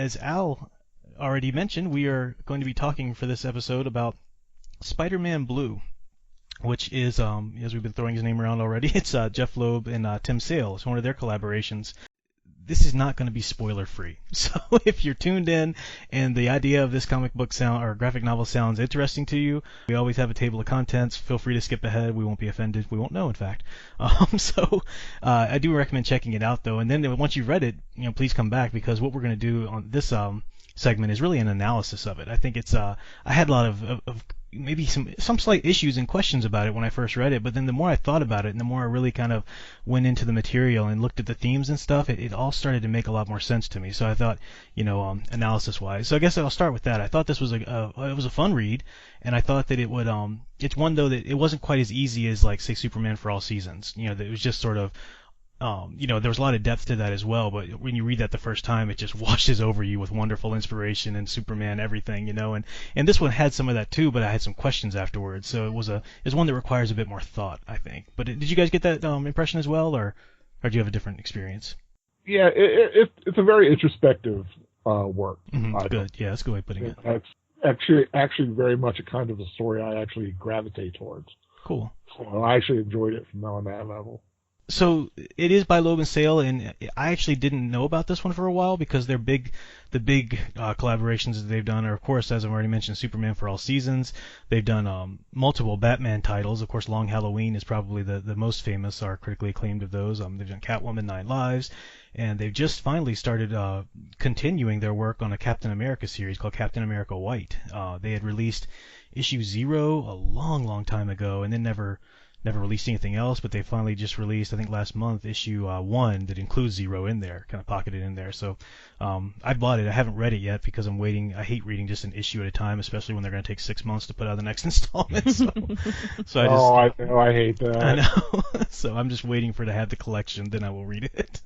as Al already mentioned, we are going to be talking for this episode about Spider-Man Blue, which is, as we've been throwing his name around already, it's Jeff Loeb and Tim Sale. It's one of their collaborations. This is not going to be spoiler free. So if you're tuned in and the idea of this comic book sound or graphic novel sounds interesting to you, we always have a table of contents. Feel free to skip ahead. We won't be offended. We won't know, in fact. I do recommend checking it out, though. And then once you've read it, please come back, because what we're going to do on this segment is really an analysis of it. I think it's I had a lot of maybe some slight issues and questions about it when I first read it, but then the more I thought about it and the more I really kind of went into the material and looked at the themes and stuff, it all started to make a lot more sense to me. So I thought, analysis wise. So I guess I'll start with that. I thought this was it was a fun read, and I thought that it would it's one though that it wasn't quite as easy as, like, say, Superman for All Seasons. That it was just sort of there was a lot of depth to that as well, but when you read that the first time, it just washes over you with wonderful inspiration and Superman everything, and this one had some of that too, but I had some questions afterwards, so it was one that requires a bit more thought, I think. But did you guys get that impression as well, or do you have a different experience? Yeah, it's a very introspective work. Mm-hmm. Good, yeah, that's a good way of putting it. It's actually very much a kind of a story I actually gravitate towards. Cool. So I actually enjoyed it on that level. So it is by Loeb and Sale, and I actually didn't know about this one for a while, because the big collaborations that they've done are, of course, as I've already mentioned, Superman for All Seasons. They've done multiple Batman titles. Of course, Long Halloween is probably the most famous, or critically acclaimed of those. They've done Catwoman, 9 Lives, and they've just finally started continuing their work on a Captain America series called Captain America White. They had released issue 0 a long time ago, and then never released anything else, but they finally just released, I think last month, issue 1 that includes 0 in there, kind of pocketed in there. So I bought it. I haven't read it yet because I'm waiting. I hate reading just an issue at a time, especially when they're going to take 6 months to put out the next installment. So I know, I hate that. I know. So I'm just waiting for it to have the collection, then I will read it.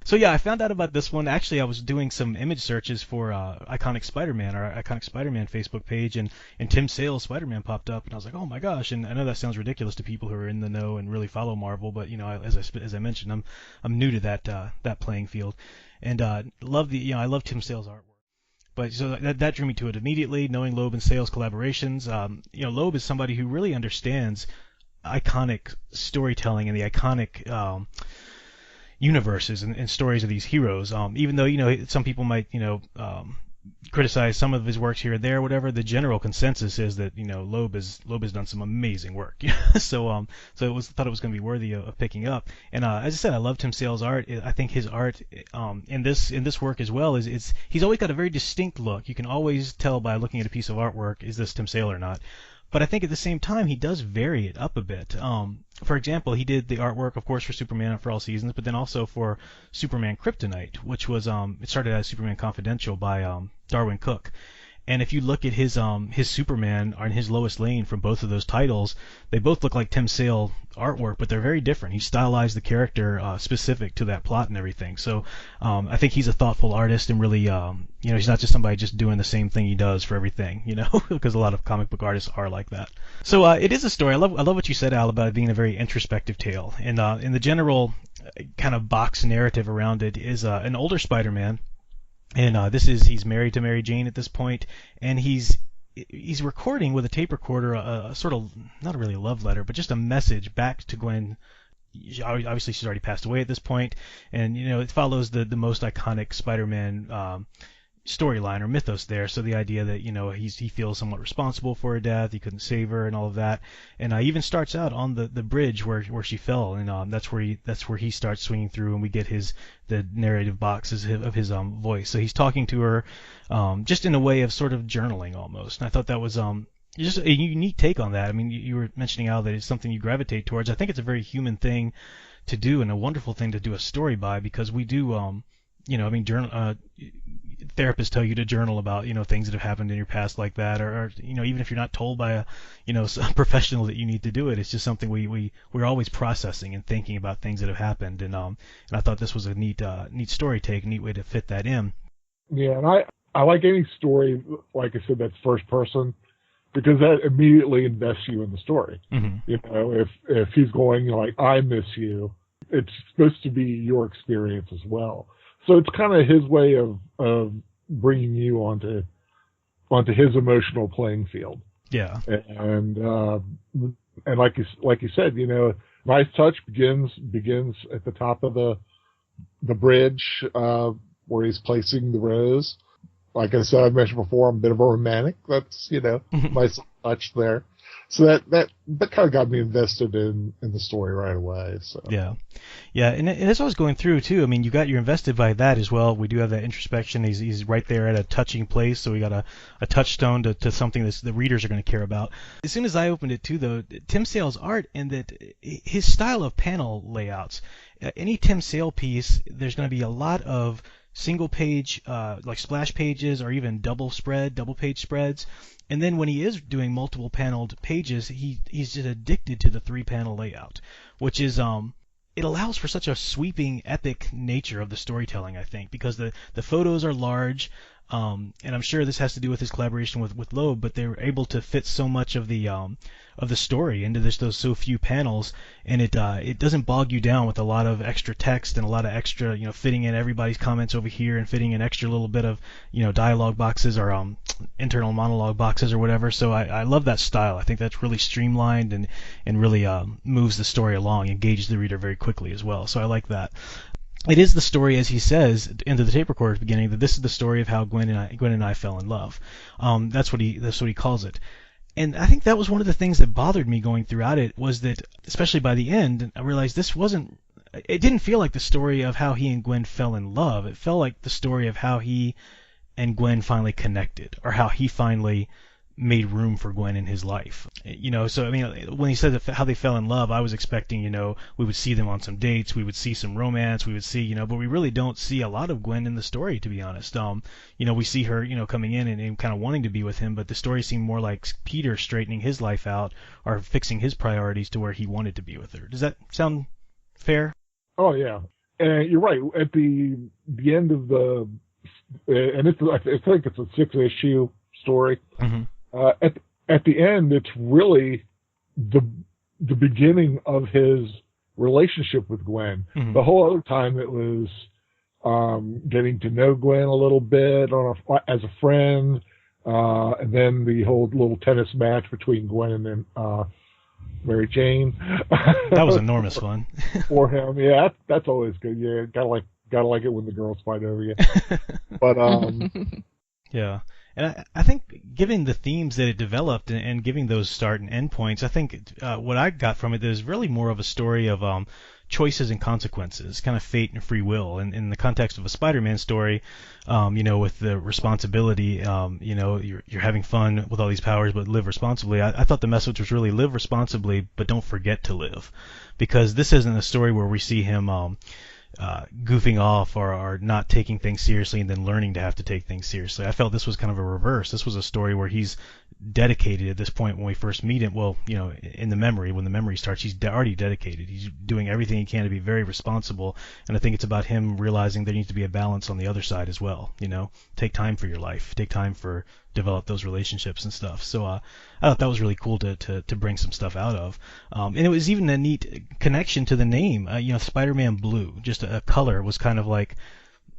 So yeah, I found out about this one. Actually, I was doing some image searches for Iconic Spider-Man, our Iconic Spider-Man Facebook page, and Tim Sale's Spider-Man popped up, and I was like, oh my gosh! And I know that sounds ridiculous to people who are in the know and really follow Marvel, but as I mentioned, I'm new to that playing field, and I love Tim Sale's artwork. But so that drew me to it immediately, knowing Loeb and Sale's collaborations. Loeb is somebody who really understands iconic storytelling and the iconic universes and stories of these heroes. Even though some people might criticize some of his works here and there, whatever, the general consensus is that Loeb has done some amazing work. So thought it was going to be worthy of picking up. And as I said, I love Tim Sale's art. I think his art in this work as well is he's always got a very distinct look. You can always tell by looking at a piece of artwork, is this Tim Sale or not? But I think at the same time, he does vary it up a bit. For example, he did the artwork, of course, for Superman for All Seasons, but then also for Superman Kryptonite, which was it started as Superman Confidential by Darwin Cook. And if you look at his Superman and his Lois Lane from both of those titles, they both look like Tim Sale artwork, but they're very different. He stylized the character specific to that plot and everything. So I think he's a thoughtful artist, and really, he's not just somebody just doing the same thing he does for everything, because a lot of comic book artists are like that. So it is a story. I love what you said, Al, about it being a very introspective tale. And in the general kind of box narrative around it is an older Spider-Man. And he's married to Mary Jane at this point, and he's recording with a tape recorder a sort of, not really a love letter, but just a message back to Gwen. Obviously, she's already passed away at this point, and it follows the most iconic Spider-Man storyline or mythos there. So the idea that he feels somewhat responsible for her death, he couldn't save her, and all of that, and even starts out on the bridge where she fell, and that's where he starts swinging through, and we get the narrative boxes of his voice. So he's talking to her just in a way of sort of journaling almost, and I thought that was just a unique take on that. I mean, you were mentioning, Al, that it's something you gravitate towards. I think it's a very human thing to do, and a wonderful thing to do a story by, because we do therapists tell you to journal about things that have happened in your past like that, or even if you're not told by a professional that you need to do it, it's just something we're always processing and thinking about things that have happened, and I thought this was a neat story take, neat way to fit that in. Yeah, and I like any story, like I said, that's first person, because that immediately invests you in the story. Mm-hmm. If he's going like, I miss you, it's supposed to be your experience as well. So it's kind of his way of bringing you onto his emotional playing field. Yeah. And like you said, nice touch begins at the top of the bridge, where he's placing the rose. Like I said, I mentioned before, I'm a bit of a romantic. That's, nice touch there. So that kind of got me invested in the story right away. So yeah, and as I was going through too, I mean, you're invested by that as well. We do have that introspection. He's right there at a touching place, so we got a touchstone to something that the readers are going to care about. As soon as I opened it too, though, Tim Sale's art and that his style of panel layouts. Any Tim Sale piece, there's going to be a lot of single page, like splash pages, or even double page spreads. And then when he is doing multiple paneled pages, he's just addicted to the 3-panel layout, which is it allows for such a sweeping, epic nature of the storytelling, I think, because the photos are large, and I'm sure this has to do with his collaboration with Loeb, but they were able to fit so much of the story into those so few panels, and it doesn't bog you down with a lot of extra text and a lot of extra, fitting in everybody's comments over here and fitting in extra little bit of, dialogue boxes or internal monologue boxes or whatever. So I love that style. I think that's really streamlined and really moves the story along, engages the reader very quickly as well. So I like that. It is the story, as he says into the tape recorder's beginning, that this is the story of how Gwen and I fell in love. That's what he calls it. And I think that was one of the things that bothered me going throughout it, was that, especially by the end, I realized it didn't feel like the story of how he and Gwen fell in love. It felt like the story of how he and Gwen finally connected, or how he finally made room for Gwen in his life. So I mean, when he said how they fell in love, I was expecting, we would see them on some dates, we would see some romance, we would see, but we really don't see a lot of Gwen in the story, to be honest. We see her, coming in and kind of wanting to be with him, but the story seemed more like Peter straightening his life out or fixing his priorities to where he wanted to be with her. Does that sound fair? Oh yeah, and you're right. At the end of and I think it's a 6-issue story. Mm-hmm. At the end, it's really the beginning of his relationship with Gwen. Mm-hmm. The whole other time it was getting to know Gwen a little bit as a friend, and then the whole little tennis match between Gwen and Mary Jane. That was enormous fun for him. Yeah, that's always good. Yeah, gotta like it when the girls fight over you. But yeah. And I think, given the themes that it developed and giving those start and end points, I think what I got from it is really more of a story of choices and consequences, kind of fate and free will. And in the context of a Spider-Man story, with the responsibility, you're having fun with all these powers, but live responsibly. I thought the message was really live responsibly, but don't forget to live. Because this isn't a story where we see him goofing off or not taking things seriously and then learning to have to take things seriously. I felt this was kind of a reverse. This was a story where he's dedicated at this point when we first meet him. Well, when the memory starts, he's already dedicated. He's doing everything he can to be very responsible. And I think it's about him realizing there needs to be a balance on the other side as well. Take time for your life, take time for develop those relationships and stuff. So I thought that was really cool to bring some stuff out of. And it was even a neat connection to the name. Spider-Man Blue, just a color, was kind of like,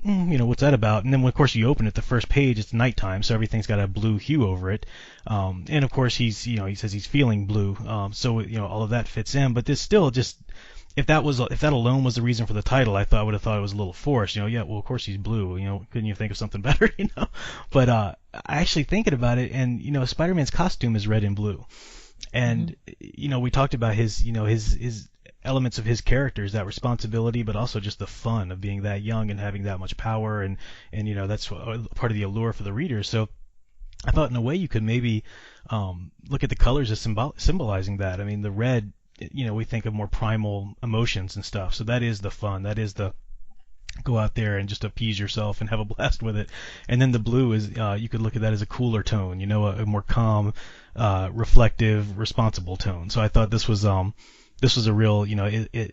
what's that about? And then, of course, you open it, the first page, it's nighttime, so everything's got a blue hue over it. And of course, he says he's feeling blue. So all of that fits in. But there's still just, if that alone was the reason for the title, I would have thought it was a little forced. Yeah, well, of course he's blue. Couldn't you think of something better? But I actually thinking about it, and Spider-Man's costume is red and blue, and we talked about his his elements of his characters, that responsibility, but also just the fun of being that young and having that much power, and that's part of the allure for the reader. So I thought in a way you could maybe look at the colors as symbolizing that. I mean, the red, we think of more primal emotions and stuff. So that is the fun. That is the go out there and just appease yourself and have a blast with it. And then the blue is, you could look at that as a cooler tone, a more calm, reflective, responsible tone. So I thought this was a real,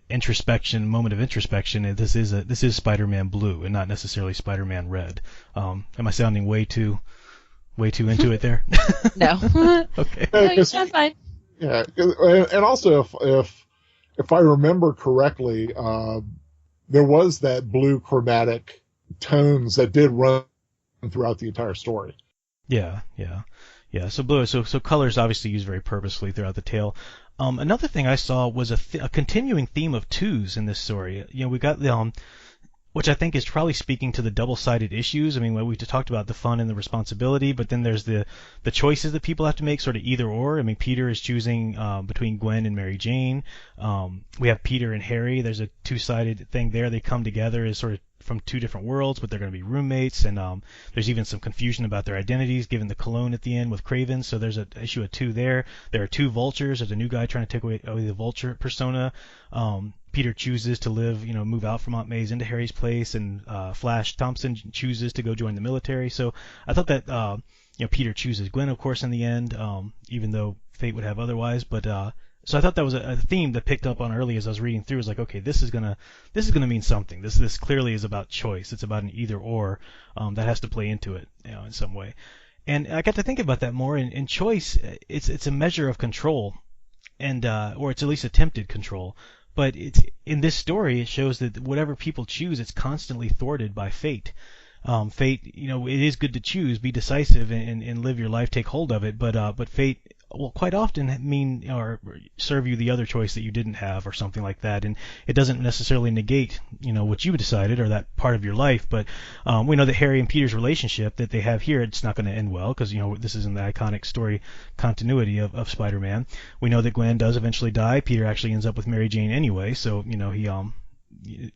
introspection, moment of introspection. And this is Spider-Man Blue and not necessarily Spider-Man Red. Am I sounding way too into it there? No. Okay. No, you sound fine. Yeah, and also if I remember correctly, there was that blue chromatic tones that did run throughout the entire story. Yeah, yeah, yeah. So blue. So colors obviously used very purposefully throughout the tale. Another thing I saw was a continuing theme of twos in this story. You know, we got the which I think is probably speaking to the double-sided issues. I mean, we talked about the fun and the responsibility, but then there's the choices that people have to make, sort of either or. I mean, Peter is choosing between Gwen and Mary Jane. We have Peter and Harry. There's a two-sided thing there. They come together as sort of from two different worlds, but they're going to be roommates, and there's even some confusion about their identities given the cologne at the end with Craven. So there's an issue of two there. There are two vultures. There's a new guy trying to take away the vulture persona. Peter chooses to move out from Aunt May's into Harry's place, and Flash Thompson chooses to go join the military. So I thought that Peter chooses Gwen, of course, in the end, even though fate would have otherwise. But so I thought that was a theme that picked up on early as I was reading through. It was like, okay, this is gonna mean something. This clearly is about choice. It's about an either or that has to play into it, in some way. And I got to think about that more. In choice, it's a measure of control, and or it's at least attempted control. But it's in this story, it shows that whatever people choose, it's constantly thwarted by fate. Fate, it is good to choose, be decisive, and live your life, take hold of it. But fate will quite often mean or serve you the other choice that you didn't have, or something like that. And it doesn't necessarily negate, what you decided or that part of your life. But we know that Harry and Peter's relationship that they have here, it's not going to end well, because this is in the iconic story continuity of Spider-Man. We know that Gwen does eventually die. Peter actually ends up with Mary Jane anyway, so he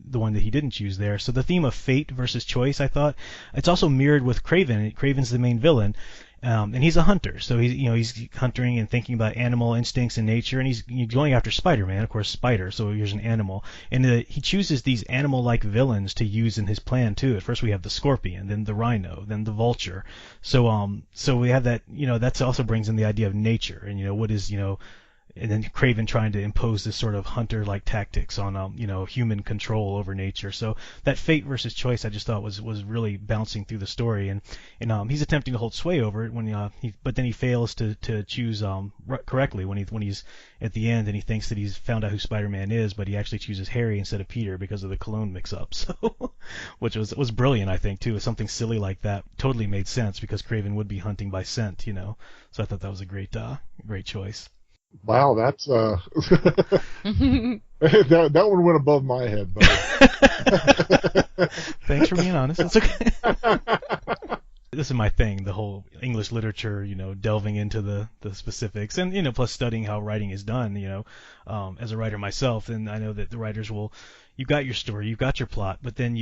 the one that he didn't choose there. So the theme of fate versus choice, I thought, it's also mirrored with Craven. Craven's the main villain, and he's a hunter. So he's hunting and thinking about animal instincts in nature, and he's going after Spider-Man, of course, Spider. So here's an animal, and he chooses these animal-like villains to use in his plan too. At first we have the Scorpion, then the Rhino, then the Vulture. So we have that. That also brings in the idea of nature, and what is and then Craven trying to impose this sort of hunter-like tactics on human control over nature. So that fate versus choice, I just thought was really bouncing through the story, and he's attempting to hold sway over it but then he fails to choose correctly when he's at the end, and he thinks that he's found out who Spider-Man is, but he actually chooses Harry instead of Peter because of the cologne mix-up. So which was brilliant, I think, too. Something silly like that totally made sense because Craven would be hunting by scent, So I thought that was a great choice. Wow, that's that one went above my head, buddy. Thanks for being honest. It's okay. This is my thing, the whole English literature, delving into the specifics, and plus studying how writing is done, as a writer myself. And I know that the writers you've got your story, you've got your plot, but then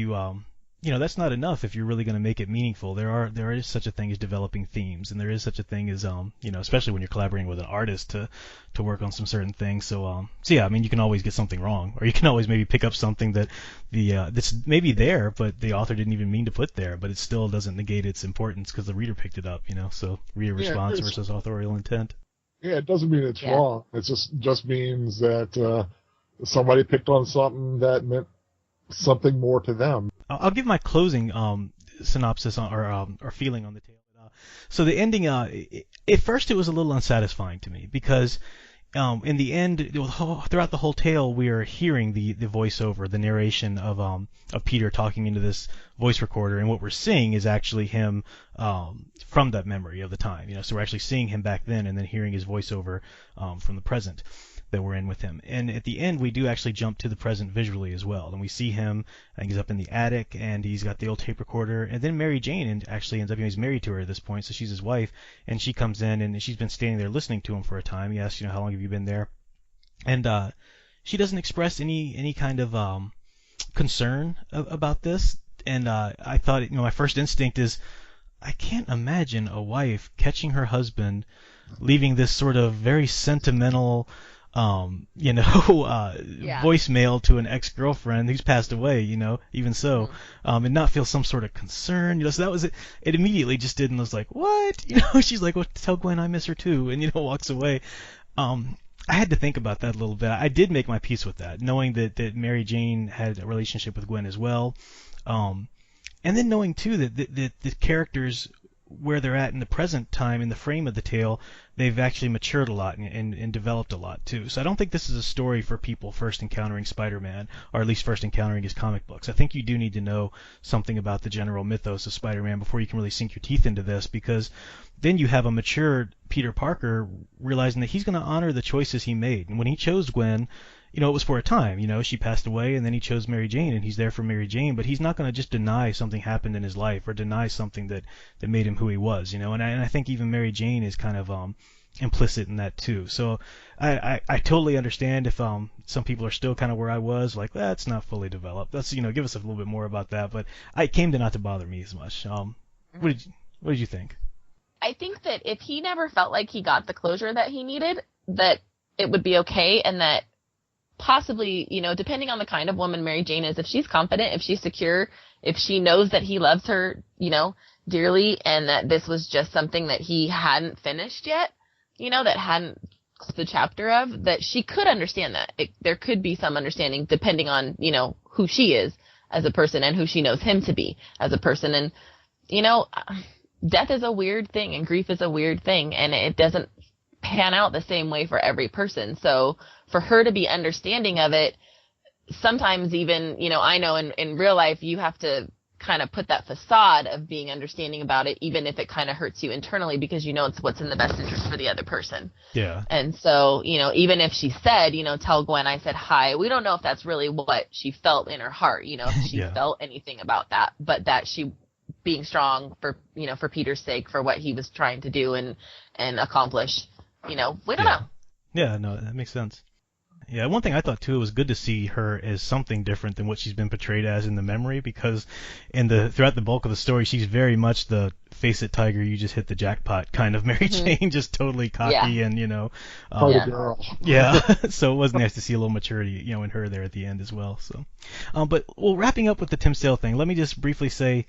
that's not enough if you're really going to make it meaningful. There is such a thing as developing themes, and there is such a thing as especially when you're collaborating with an artist to work on some certain things. So yeah, I mean, you can always get something wrong, or you can always maybe pick up something that that's maybe there, but the author didn't even mean to put there, but it still doesn't negate its importance because the reader picked it up. So reader response versus authorial intent. Yeah, it doesn't mean it's wrong. It just means that somebody picked on something that meant something more to them. I'll give my closing synopsis or feeling on the tale. So the ending, at first it was a little unsatisfying to me because in the end, throughout the whole tale, we are hearing the voiceover, the narration of Peter talking into this voice recorder, and what we're seeing is actually him from that memory of the time. So we're actually seeing him back then, and then hearing his voiceover from the present that we're in with him. And at the end, we do actually jump to the present visually as well. And we see him, I think he's up in the attic, and he's got the old tape recorder. And then Mary Jane actually ends up, he's married to her at this point, so she's his wife. And she comes in, and she's been standing there listening to him for a time. He asks, how long have you been there? And she doesn't express any kind of concern about this. And I thought, my first instinct is, I can't imagine a wife catching her husband leaving this sort of very sentimental voicemail to an ex-girlfriend who's passed away, even so, and not feel some sort of concern, so that was it. It immediately just did, and was like, what? She's like, well, tell Gwen I miss her too, and walks away. I had to think about that a little bit. I did make my peace with that, knowing that Mary Jane had a relationship with Gwen as well, and then knowing too that the characters where they're at in the present time in the frame of the tale, they've actually matured a lot and developed a lot too. So I don't think this is a story for people first encountering Spider-Man, or at least first encountering his comic books. I think you do need to know something about the general mythos of Spider-Man before you can really sink your teeth into this, because then you have a matured Peter Parker realizing that he's going to honor the choices he made. And when he chose Gwen, it was for a time. She passed away, and then he chose Mary Jane, and he's there for Mary Jane. But he's not going to just deny something happened in his life or deny something that made him who he was. And I think even Mary Jane is kind of implicit in that too. So I totally understand if some people are still kind of where I was, like that's not fully developed. That's give us a little bit more about that. But it came to not to bother me as much. What did you think? I think that if he never felt like he got the closure that he needed, that it would be okay, and that possibly, depending on the kind of woman Mary Jane is, if she's confident, if she's secure, if she knows that he loves her, dearly, and that this was just something that he hadn't finished yet, that hadn't closed the chapter of, that she could understand that. There could be some understanding depending on, who she is as a person and who she knows him to be as a person. And, death is a weird thing and grief is a weird thing, and it doesn't pan out the same way for every person. So for her to be understanding of it, sometimes even, I know in real life you have to kind of put that facade of being understanding about it, even if it kind of hurts you internally, because it's what's in the best interest for the other person. Yeah. And so, even if she said, tell Gwen I said hi, we don't know if that's really what she felt in her heart, if she Yeah. felt anything about that, but that she being strong for, for Peter's sake, for what he was trying to do and accomplish, we don't know. Yeah, no, that makes sense. Yeah, one thing I thought too, it was good to see her as something different than what she's been portrayed as in the memory, because throughout the bulk of the story, she's very much the face it, Tiger, you just hit the jackpot kind of Mary Jane, just totally cocky and Party girl. yeah. So it was nice to see a little maturity, in her there at the end as well. So, but wrapping up with the Tim Sale thing, let me just briefly say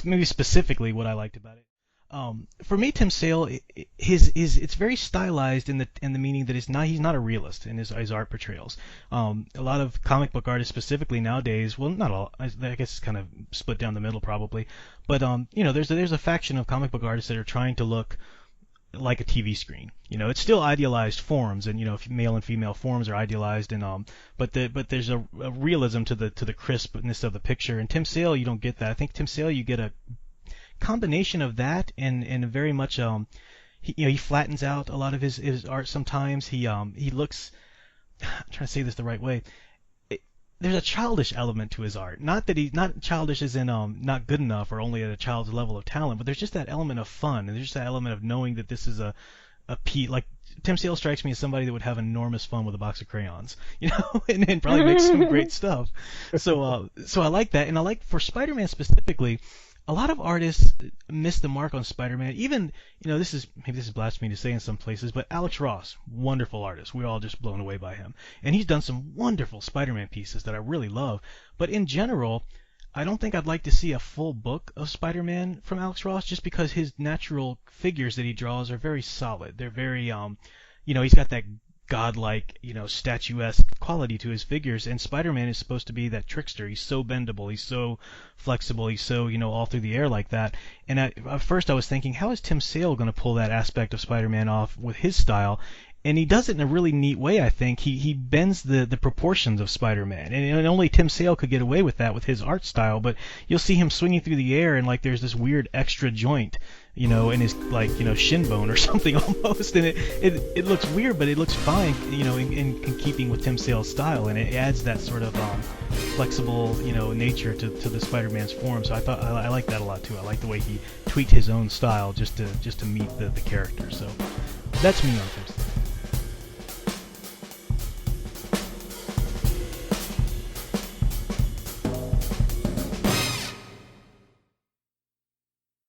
maybe specifically what I liked about it. For me, Tim Sale, it's very stylized in the meaning that he's not a realist in his art portrayals. A lot of comic book artists specifically nowadays, well, not all, I guess it's kind of split down the middle probably, but there's a faction of comic book artists that are trying to look like a TV screen. It's still idealized forms, and male and female forms are idealized, and but there's a realism to the crispness of the picture. And Tim Sale, you don't get that. I think Tim Sale, you get a combination of that and very much he flattens out a lot of his art sometimes. He looks, I'm trying to say this the right way, there's a childish element to his art. Not that he's not childish as in not good enough or only at a child's level of talent, but there's just that element of fun, and there's just that element of knowing that this is a like Tim Sale strikes me as somebody that would have enormous fun with a box of crayons, and probably make some great stuff. So I like that, and I like for Spider-Man specifically, a lot of artists miss the mark on Spider-Man. Even, maybe this is blasphemy to say in some places, but Alex Ross, wonderful artist. We're all just blown away by him. And he's done some wonderful Spider-Man pieces that I really love. But in general, I don't think I'd like to see a full book of Spider-Man from Alex Ross, just because his natural figures that he draws are very solid. They're very, he's got that godlike, statuesque quality to his figures, and Spider-Man is supposed to be that trickster. He's so bendable, he's so flexible, he's so, all through the air like that. And at first I was thinking, how is Tim Sale going to pull that aspect of Spider-Man off with his style? And he does it in a really neat way, I think. He bends the proportions of Spider-Man, and only Tim Sale could get away with that with his art style. But you'll see him swinging through the air, and like there's this weird extra joint, in his shin bone or something almost, and it looks weird, but it looks fine, in keeping with Tim Sale's style, and it adds that sort of flexible, nature to the Spider-Man's form. So I like that a lot too. I like the way he tweaked his own style just to meet the character. So that's me on that.